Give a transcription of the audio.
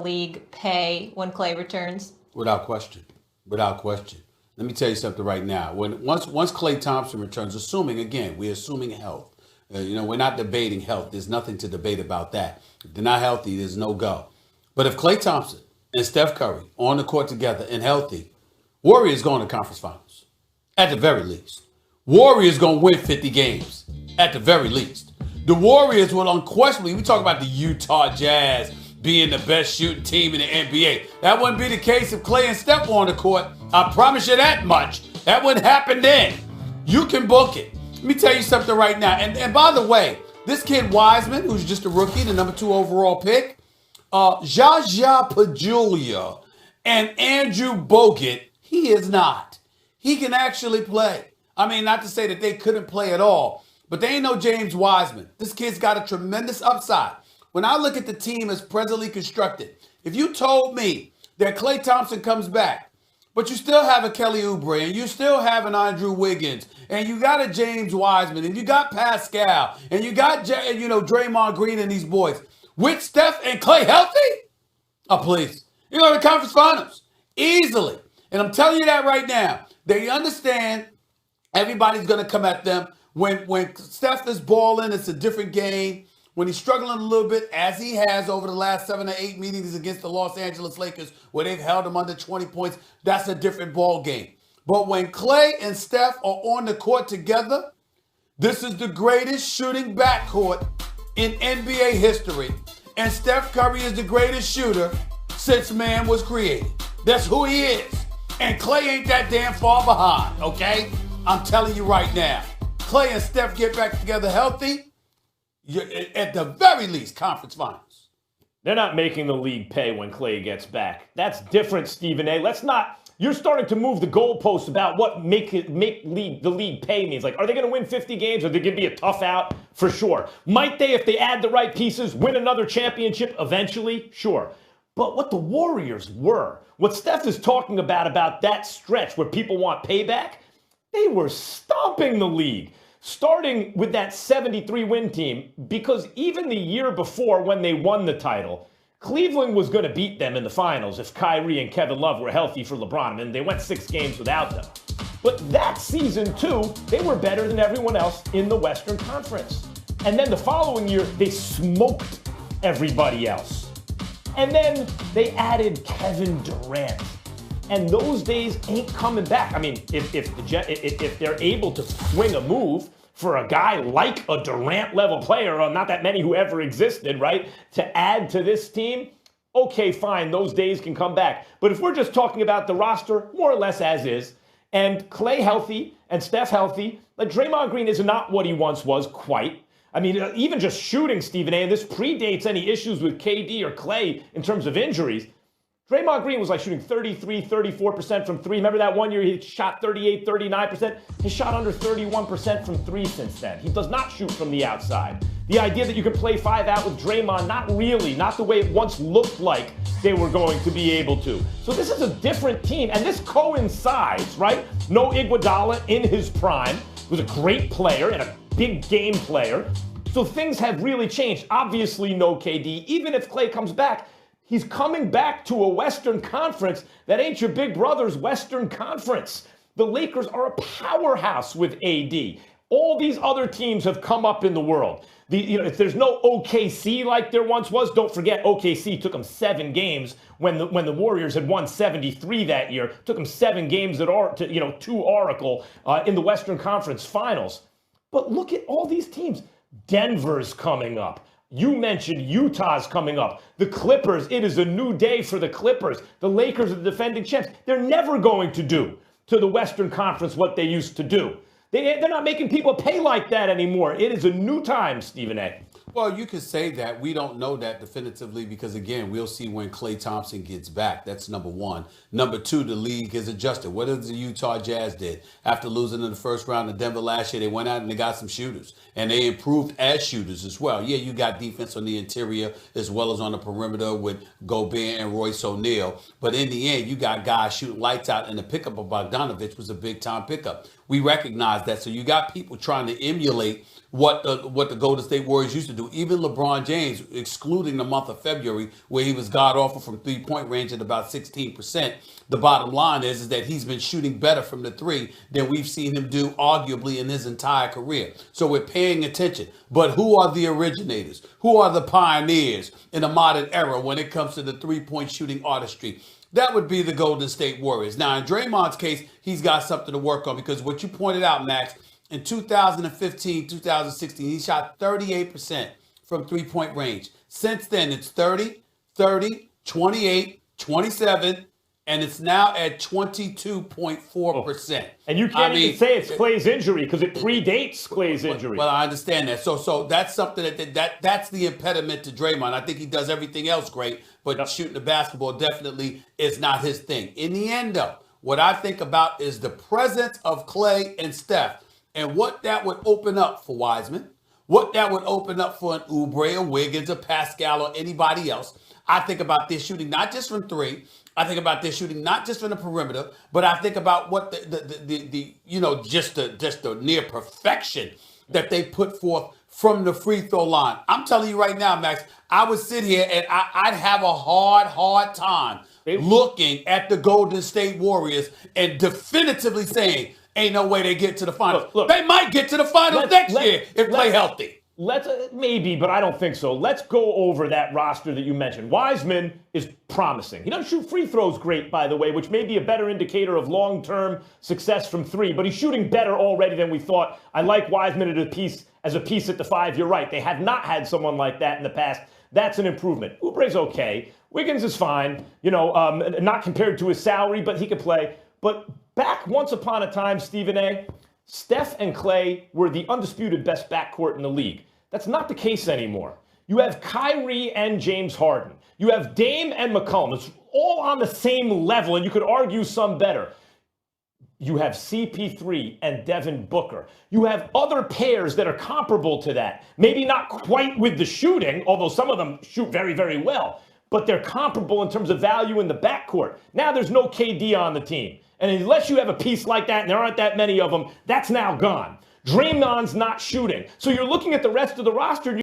league pay when Clay returns? Without question. Without question. Let me tell you something right now. Once Clay Thompson returns, we're assuming health. We're not debating health. There's nothing to debate about that. If they're not healthy, there's no go. But if Clay Thompson and Steph Curry on the court together and healthy, Warriors going to conference finals, at the very least. Warriors going to win 50 games, at the very least. The Warriors will unquestionably, we talk about the Utah Jazz being the best shooting team in the NBA. That wouldn't be the case if Clay and Steph were on the court. I promise you that much. That wouldn't happen then. You can book it. Let me tell you something right now. And by the way, this kid Wiseman, who's just a rookie, the number 2 overall pick, Jaja Pajulia and Andrew Bogut, he is not. He can actually play. I mean, not to say that they couldn't play at all, but they ain't no James Wiseman. This kid's got a tremendous upside. When I look at the team as presently constructed, if you told me that Klay Thompson comes back, but you still have a Kelly Oubre, and you still have an Andrew Wiggins, and you got a James Wiseman, and you got Pascal, and you got Draymond Green and these boys, with Steph and Klay healthy, oh please, you're going to the conference finals easily. And I'm telling you that right now. They understand everybody's going to come at them. When Steph is balling, it's a different game. When he's struggling a little bit, as he has over the last 7 or 8 meetings against the Los Angeles Lakers, where they've held him under 20 points, that's a different ball game. But when Klay and Steph are on the court together, this is the greatest shooting backcourt in NBA history. And Steph Curry is the greatest shooter since man was created. That's who he is. And Klay ain't that damn far behind, okay? I'm telling you right now. Klay and Steph get back together healthy, you're at the very least, conference finals. They're not making the league pay when Klay gets back. That's different, Stephen A. Let's not. You're starting to move the goalposts about what make the league pay means. Like, are they going to win 50 games? Or are they going to be a tough out? For sure. Might they, if they add the right pieces, win another championship eventually? Sure. But what the Warriors were, what Steph is talking about that stretch where people want payback, they were stomping the league. Starting with that 73-win team, because even the year before when they won the title, Cleveland was going to beat them in the finals if Kyrie and Kevin Love were healthy for LeBron, and they went 6 games without them. But that season, too, they were better than everyone else in the Western Conference. And then the following year, they smoked everybody else. And then they added Kevin Durant. And those days ain't coming back. I mean, if they're able to swing a move for a guy like a Durant-level player, or not that many who ever existed, right, to add to this team, okay, fine, those days can come back. But if we're just talking about the roster, more or less as is, and Klay healthy and Steph healthy, like Draymond Green is not what he once was quite. I mean, even just shooting, Stephen A., and this predates any issues with KD or Klay in terms of injuries. Draymond Green was like shooting 33, 34% from 3. Remember that one year he shot 38, 39%? He shot under 31% from 3 since then. He does not shoot from the outside. The idea that you can play 5 out with Draymond, not really, not the way it once looked like they were going to be able to. So this is a different team, and this coincides, right? No Iguodala in his prime, was a great player and a big game player. So things have really changed. Obviously no KD. Even if Klay comes back, he's coming back to a Western Conference that ain't your big brother's Western Conference. The Lakers are a powerhouse with AD. All these other teams have come up in the world. If there's no OKC like there once was, don't forget OKC took them 7 games when the Warriors had won 73 that year. Took them 7 games to Oracle in the Western Conference Finals. But look at all these teams. Denver's coming up. You mentioned Utah's coming up. The Clippers, it is a new day for the Clippers. The Lakers are the defending champs. They're never going to do to the Western Conference what they used to do. They're not making people pay like that anymore. It is a new time, Stephen A. Well, you could say that. We don't know that definitively because, again, we'll see when Klay Thompson gets back. That's number one. Number two, the league has adjusted. What did the Utah Jazz did? After losing in the first round of Denver last year, they went out and they got some shooters. And they improved as shooters as well. Yeah, you got defense on the interior as well as on the perimeter with Gobert and Royce O'Neal. But in the end, you got guys shooting lights out, and the pickup of Bogdanovich was a big-time pickup. We recognize that. So you got people trying to emulate what the Golden State Warriors used to do. Even LeBron James, excluding the month of February, where he was god awful from 3-point range at about 16%. The bottom line is that he's been shooting better from the three than we've seen him do arguably in his entire career. So we're paying attention. But who are the originators? Who are the pioneers in the modern era when it comes to the 3-point shooting artistry? That would be the Golden State Warriors. Now, in Draymond's case, he's got something to work on, because what you pointed out, Max, in 2015, 2016, he shot 38% from 3-point range. Since then, it's 30, 28, 27, and it's now at 22.4%. And you can't even say it's Clay's injury, because it predates Clay's injury. Well, I understand that. So that's something that's the impediment to Draymond. I think he does everything else great, but shooting the basketball definitely is not his thing. In the end, though, what I think about is the presence of Clay and Steph, and what that would open up for Wiseman, what that would open up for an Oubre, a Wiggins, a Pascal, or anybody else. I think about this shooting not just from three. I think about this shooting not just from the perimeter, but I think about what just the near perfection that they put forth from the free throw line. I'm telling you right now, Max, I would sit here and I'd have a hard time looking at the Golden State Warriors and definitively saying, ain't no way they get to the finals. Look, they might get to the finals next year if Clay healthy. Let's maybe, but I don't think so. Let's go over that roster that you mentioned. Wiseman is promising. He doesn't shoot free throws great, by the way, which may be a better indicator of long-term success from three, but he's shooting better already than we thought. I like Wiseman as a piece at the five. You're right. They have not had someone like that in the past. That's an improvement. Oubre's okay. Wiggins is fine, not compared to his salary, but he could play. But back once upon a time, Stephen A., Steph and Clay were the undisputed best backcourt in the league. That's not the case anymore. You have Kyrie and James Harden. You have Dame and McCollum. It's all on the same level, and you could argue some better. You have CP3 and Devin Booker. You have other pairs that are comparable to that. Maybe not quite with the shooting, although some of them shoot very, very well. But they're comparable in terms of value in the backcourt. Now there's no KD on the team. And unless you have a piece like that, and there aren't that many of them, that's now gone. Draymond's not shooting. So you're looking at the rest of the roster, and